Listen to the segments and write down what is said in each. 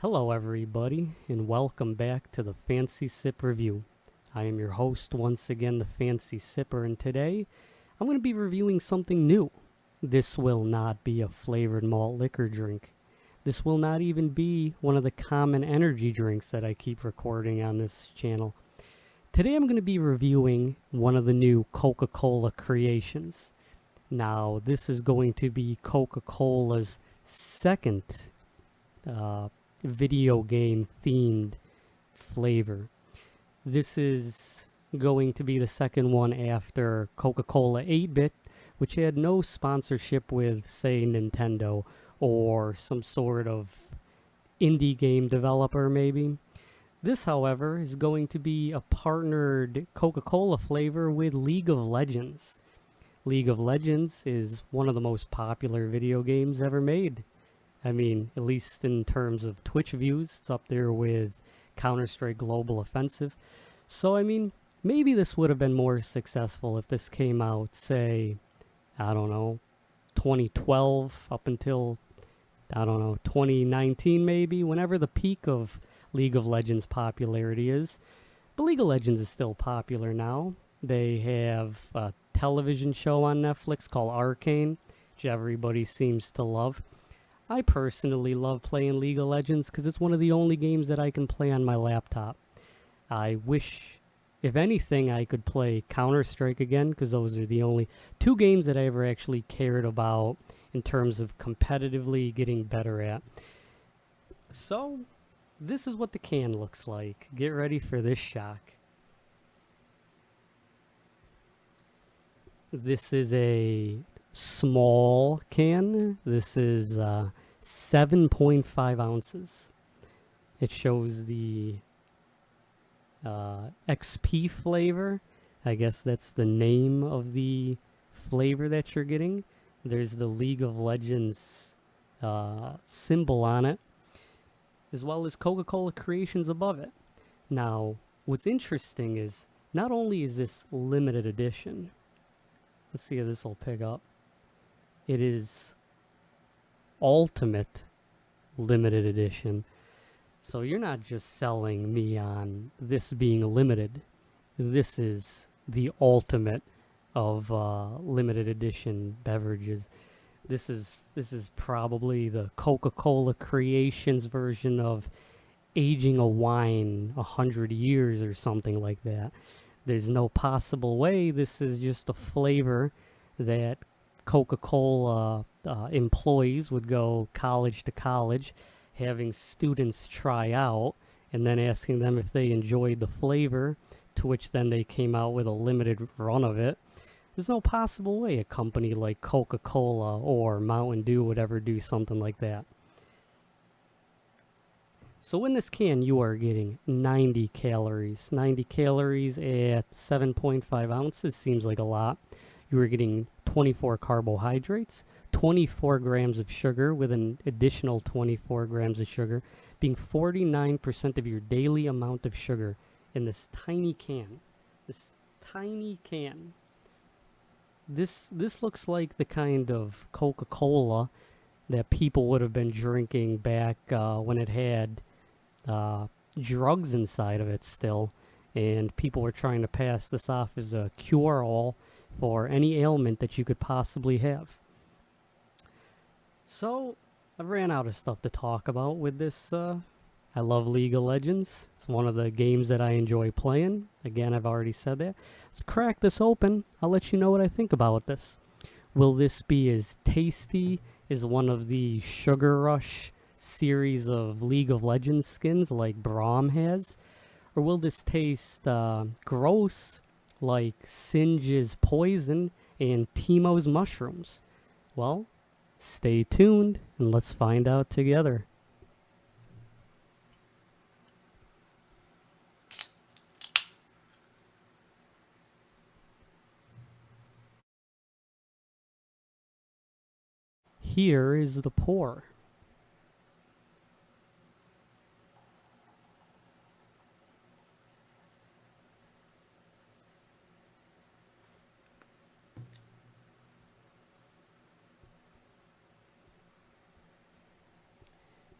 Hello, everybody, and welcome back to the Fancy Sip Review. I am your host once again, the Fancy Sipper, and today I'm going to be reviewing something new. This will not be a flavored malt liquor drink. This will not even be one of the common energy drinks that I keep recording on this channel. Today I'm going to be reviewing one of the new Coca Cola creations. Now, this is going to be Coca Cola's second video game themed flavor. This is going to be the second one after Coca Cola 8-bit, which had no sponsorship with, say, Nintendo or some sort of indie game developer, maybe. This, however, is going to be a partnered Coca Cola flavor with League of Legends. League of Legends is one of the most popular video games ever made. I mean, at least in terms of Twitch views, it's up there with Counter-Strike Global Offensive. So, I mean, maybe this would have been more successful if this came out, say, I don't know, 2012 up until, 2019 maybe, whenever the peak of League of Legends popularity is. But League of Legends is still popular now. They have a television show on Netflix called Arcane, which everybody seems to love. I personally love playing League of Legends because it's one of the only games that I can play on my laptop. I wish, if anything, I could play Counter-Strike again because those are the only two games that I ever actually cared about in terms of competitively getting better at. So, this is what the can looks like. Get ready for this shock. This is a small can. This is 7.5 ounces. It shows the XP flavor. I guess that's the name of the flavor that you're getting. There's the League of Legends symbol on it, as well as Coca-Cola Creations above it. Now, what's interesting is not only is this limited edition, let's see if this will pick up. It is Ultimate Limited Edition. So you're not just selling me on this being limited. This is the ultimate of limited edition beverages. This is probably the Coca-Cola Creations version of aging a wine 100 years or something like that. There's no possible way this is just a flavor that Coca-Cola employees would go college to college, having students try out, and then asking them if they enjoyed the flavor, to which then they came out with a limited run of it. There's no possible way a company like Coca-Cola or Mountain Dew would ever do something like that. So in this can, you are getting 90 calories. 90 calories at 7.5 ounces seems like a lot. You are getting 24 carbohydrates, 24 grams of sugar with an additional 24 grams of sugar, being 49% of your daily amount of sugar in this tiny can. This tiny can. This looks like the kind of Coca-Cola that people would have been drinking back when it had drugs inside of it still, and people were trying to pass this off as a cure-all for any ailment that you could possibly have. So, I've ran out of stuff to talk about with this. I love League of Legends. It's one of the games that I enjoy playing. Again, I've already said that. Let's crack this open. I'll let you know what I think about this. Will this be as tasty as one of the Sugar Rush series of League of Legends skins like Braum has? Or will this taste gross like Singe's Poison and Teemo's Mushrooms? Well, stay tuned and let's find out together. Here is the pour.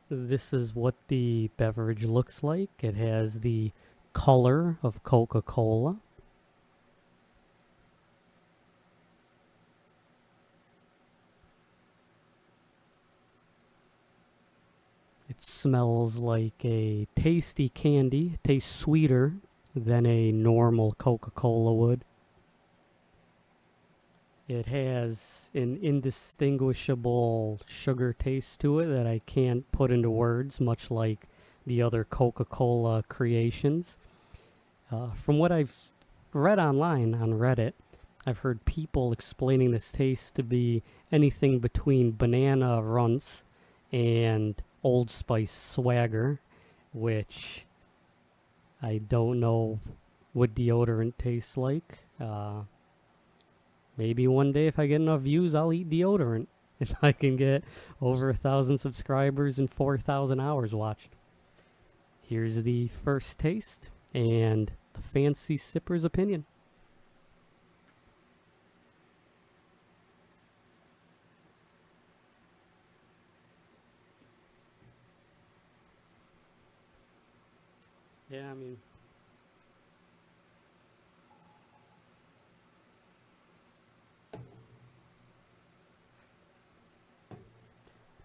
This is what the beverage looks like. It has the color of Coca Cola. It smells like a tasty candy. It tastes sweeter than a normal Coca Cola would. It has an indistinguishable sugar taste to it that I can't put into words, much like the other Coca Cola creations. From what I've read online on Reddit, I've heard people explaining this taste to be anything between banana runts and Old Spice swagger, which I don't know what deodorant tastes like. Maybe one day if I get enough views, I'll eat deodorant. If I can get over 1,000 subscribers and 4,000 hours watched. Here's the first taste and the fancy sipper's opinion. Yeah, I mean,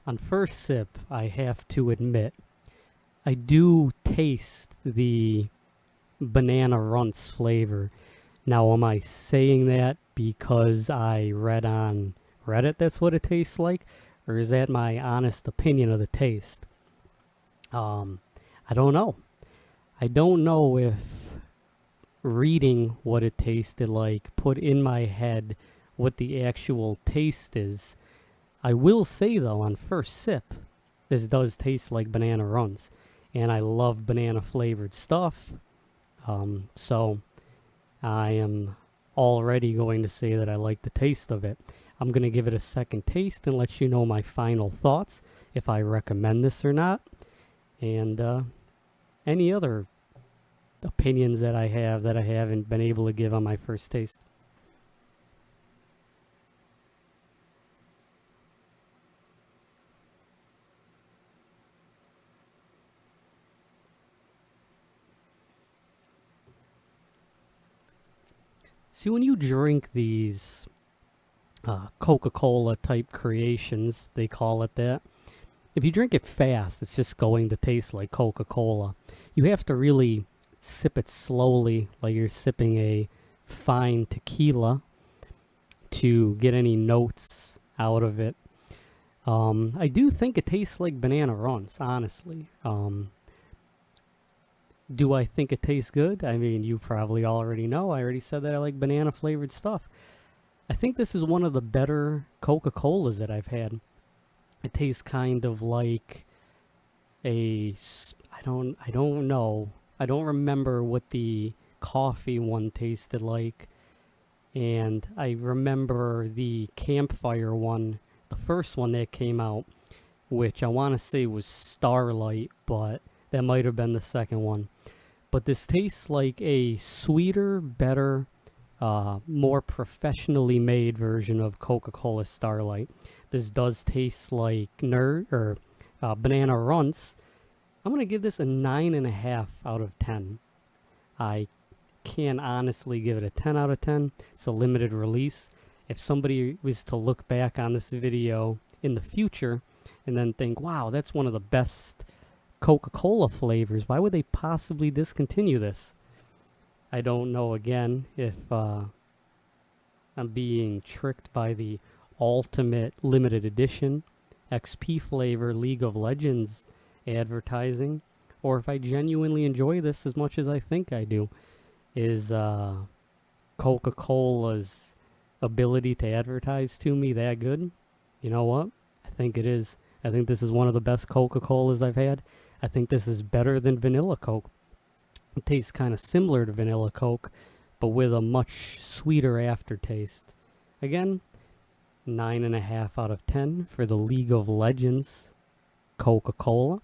on first sip, I have to admit, I do taste the banana runts flavor. Now, am I saying that because I read on Reddit that's what it tastes like? Or is that my honest opinion of the taste? Um, I don't know. I don't know if reading what it tasted like put in my head what the actual taste is. I will say though, on first sip, this does taste like banana runs, and I love banana flavored stuff. So I am already going to say that I like the taste of it. I'm going to give it a second taste and let you know my final thoughts, if I recommend this or not, and any other opinions that I have that I haven't been able to give on my first taste. See, when you drink these Coca-Cola type creations, they call it that. If you drink it fast, it's just going to taste like Coca-Cola. You have to really sip it slowly, like you're sipping a fine tequila, to get any notes out of it. I do think it tastes like banana runs, honestly. Do I think it tastes good? I mean, you probably already know. I already said that I like banana flavored stuff. I think this is one of the better Coca-Colas that I've had. It tastes kind of like a I don't know. I don't remember what the coffee one tasted like, and I remember the campfire one, the first one that came out, which I want to say was Starlight, but that might have been the second one. But this tastes like a sweeter, better, more professionally made version of Coca-Cola Starlight. This does taste like banana runts. I'm gonna give this a 9.5 out of 10. I can honestly give it a 10 out of 10. It's a limited release. If somebody was to look back on this video in the future and then think, wow, that's one of the best Coca-Cola flavors, why would they possibly discontinue this? I don't know, again, if I'm being tricked by the ultimate limited edition XP flavor League of Legends advertising, or if I genuinely enjoy this as much as I think I do. Is Coca-Cola's ability to advertise to me that good? You know what? I think it is. I think this is one of the best Coca-Colas I've had. I think this is better than vanilla Coke. It tastes kind of similar to vanilla Coke, but with a much sweeter aftertaste. Again, 9.5 out of 10 for the League of Legends Coca-Cola.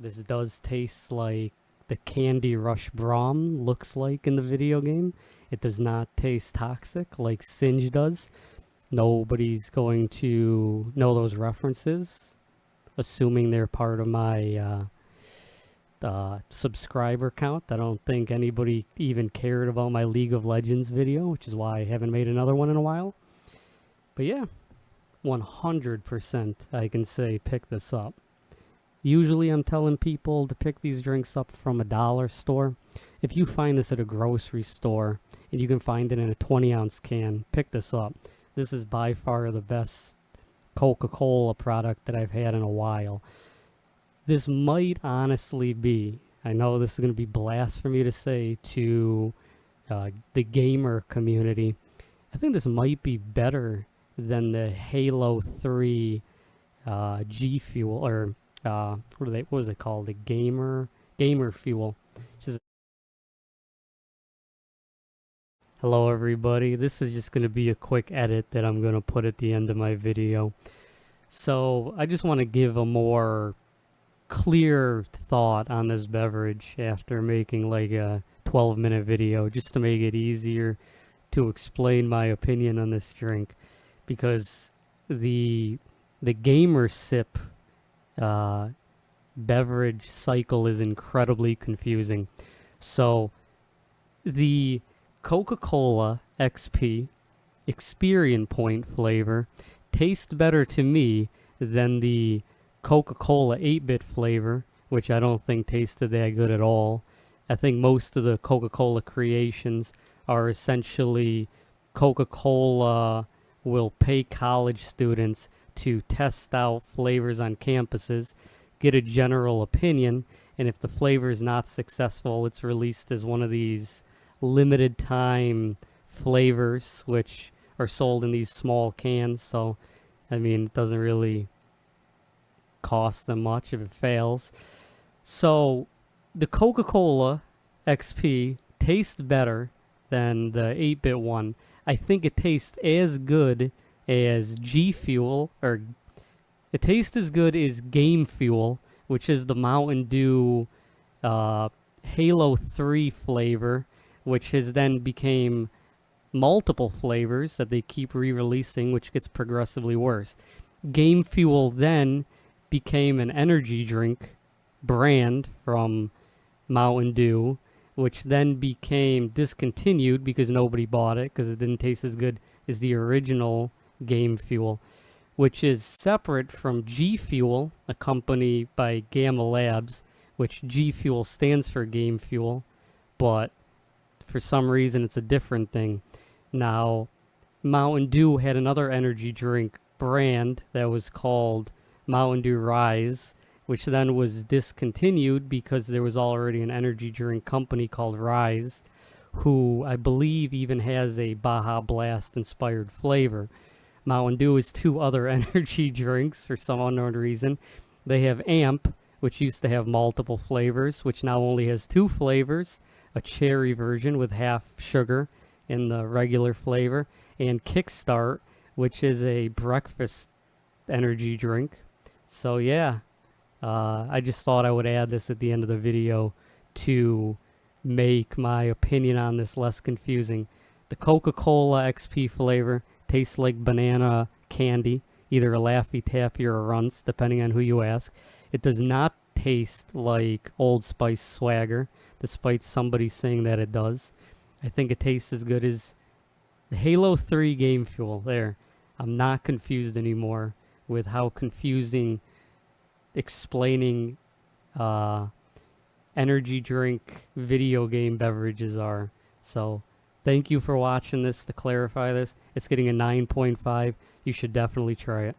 This does taste like the Candy Rush Braum looks like in the video game. It does not taste toxic like Singe does. Nobody's going to know those references assuming they're part of my subscriber count. I don't think anybody even cared about my League of Legends video, which is why I haven't made another one in a while. But yeah, 100% I can say pick this up. Usually I'm telling people to pick these drinks up from a dollar store. If you find this at a grocery store and you can find it in a 20-ounce can, pick this up. This is by far the best Coca Cola product that I've had in a while. This might honestly be, I know this is going to be blasphemy to say to the gamer community, I think this might be better than the Halo 3 G Fuel, or what was it called? The Gamer Fuel. Hello everybody, this is just going to be a quick edit that I'm going to put at the end of my video. So I just want to give a more clear thought on this beverage after making like a 12-minute video, just to make it easier to explain my opinion on this drink, because the gamer sip beverage cycle is incredibly confusing. So the Coca Cola XP Experience Point flavor tastes better to me than the Coca Cola 8-bit flavor, which I don't think tasted that good at all. I think most of the Coca Cola creations are essentially Coca Cola will pay college students to test out flavors on campuses, get a general opinion, and if the flavor is not successful, it's released as one of these limited time flavors, which are sold in these small cans. So, I mean, it doesn't really cost them much if it fails. So, the Coca Cola XP tastes better than the 8-bit one. I think it tastes as good as G Fuel, or it tastes as good as Game Fuel, which is the Mountain Dew Halo 3 flavor, which has then became multiple flavors that they keep re-releasing, which gets progressively worse. Game Fuel then became an energy drink brand from Mountain Dew, which then became discontinued because nobody bought it because it didn't taste as good as the original Game Fuel, which is separate from G Fuel, a company by Gamma Labs, which G Fuel stands for Game Fuel, but for some reason it's a different thing. Now, Mountain Dew had another energy drink brand that was called Mountain Dew Rise, which then was discontinued because there was already an energy drink company called Rise, who I believe even has a Baja Blast inspired flavor. Mountain Dew is two other energy drinks for some unknown reason. They have Amp, which used to have multiple flavors, which now only has two flavors, a cherry version with half sugar in the regular flavor, and Kickstart, which is a breakfast energy drink. So yeah, I just thought I would add this at the end of the video to make my opinion on this less confusing. The Coca-Cola XP flavor tastes like banana candy, either a Laffy Taffy or a Runts, depending on who you ask. It does not taste like Old Spice Swagger, despite somebody saying that it does. I think it tastes as good as the Halo 3 Game Fuel. There. I'm not confused anymore with how confusing explaining energy drink video game beverages are. So, thank you for watching this. To clarify this, it's getting a 9.5. You should definitely try it.